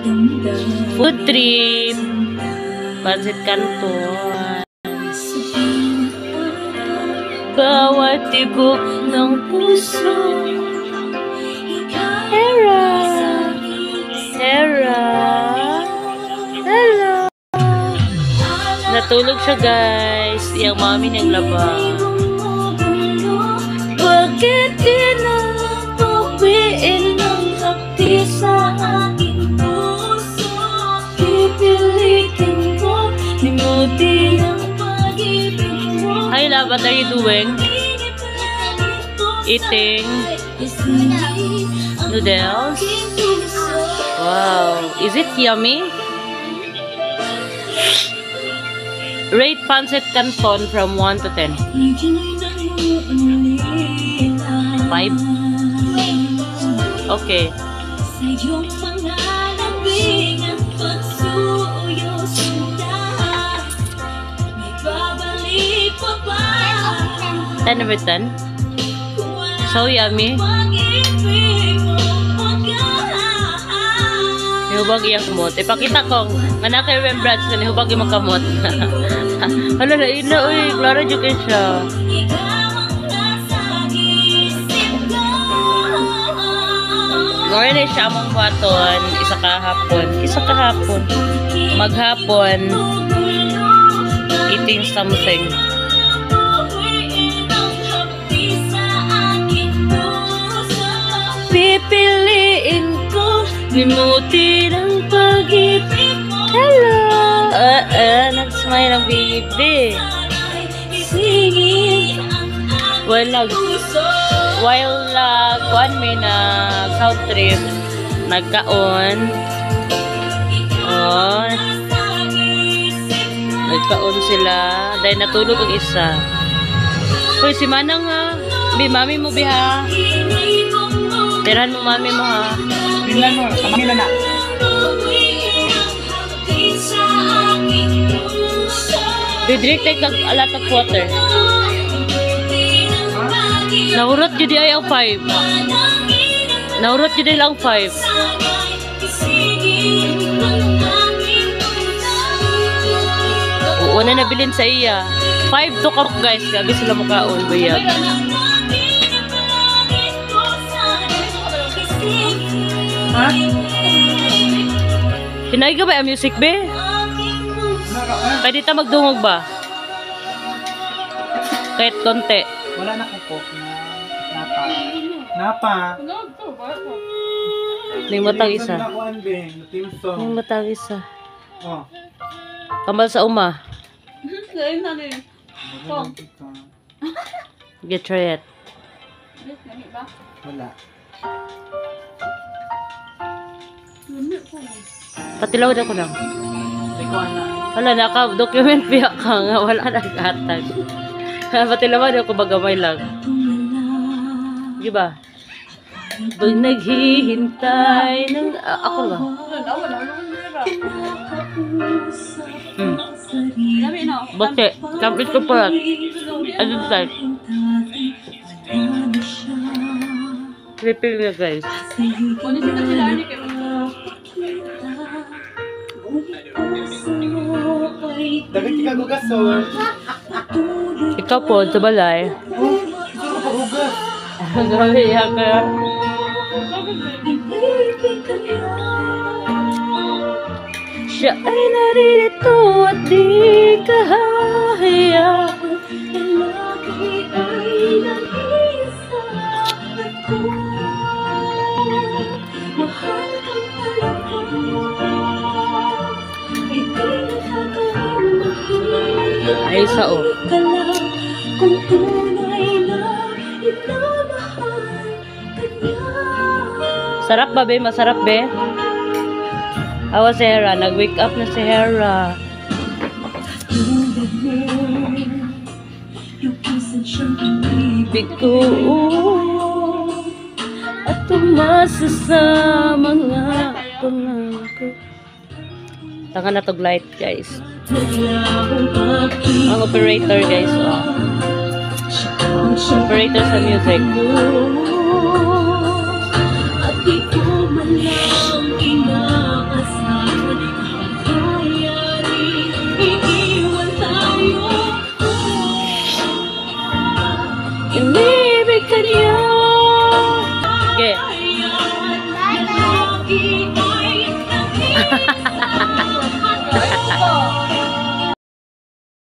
Food trip. Pancit Canton. Bawat tibok ng puso. Hera. Hera. Hello. Natulog siya guys. Yung mami niyang labang. Bakit di na tuwiin ang hapdi sa aking puso? Pipilitin ko, limutin ang pag-ibig mo. Hi love, what are you doing? Eating noodles? Wow, is it yummy? Rate Pancit Canton from 1 to 10. 5? Okay. Ten over 10. So yummy. Hubag iyang kamot. Ipakita ko. Nga kay remembrance na hubag iyang makamot. Hala na ina. Uy, klaro dyan siya. Ngayon siya among buhaton. Isa kahapon. Isa kahapon. Maghapon. Eating something. Pipiliin ko. Limutin ang pag-ibig. Hello. Nag-smile ang baby. Singing. While kuan may nag-south trip, nagkaon. Oh. Nagkaon sila. Dahil natulog ang isa. Uy, si Manang ha. Mami mo biha. Tirahan mo mami mo ha. Bilan mo, kamangin na. Didrik take a lot of water. Naurot jud ay ang 5. Naurot jud lang 5. Una na bilin sa iya. 5 to cup guys, gabi sila mukaon bayag. Ha? Pinay ka ba ang music be? Pwede ta magdungog ba? Kahit konti. Wala na kong coke na napa. Limotang isa. Limotang isa. Oh. Kambal sa uma. Get try it. Wala. Patilaw na ko lang. Wala, naka-document piya ka nga. Wala nag-atag. Patilaw na ako bagamay lang. Diba? Pag naghihintay ng... ako lang. Bakit? Kampit ko pa. Anong type? Tripping na guys. Dapat ka gugason. Ikaw po, sa balay. Ang grabe yan kaya. Siya ay naririto at di kahahayaan. Lagi ay nag-isa at kung mahal kang talaga, hindi nakakahimahal. Ay, sao? Kung tunay na itamahal kanya. Sarap ba, be? Masarap, be? Awa si Hera. Nag-wake up na si Hera. Ibig ko at tumasa sa mga pangako. Tanga na tog light, guys. Ang operator, guys. Oh. Operator sa music.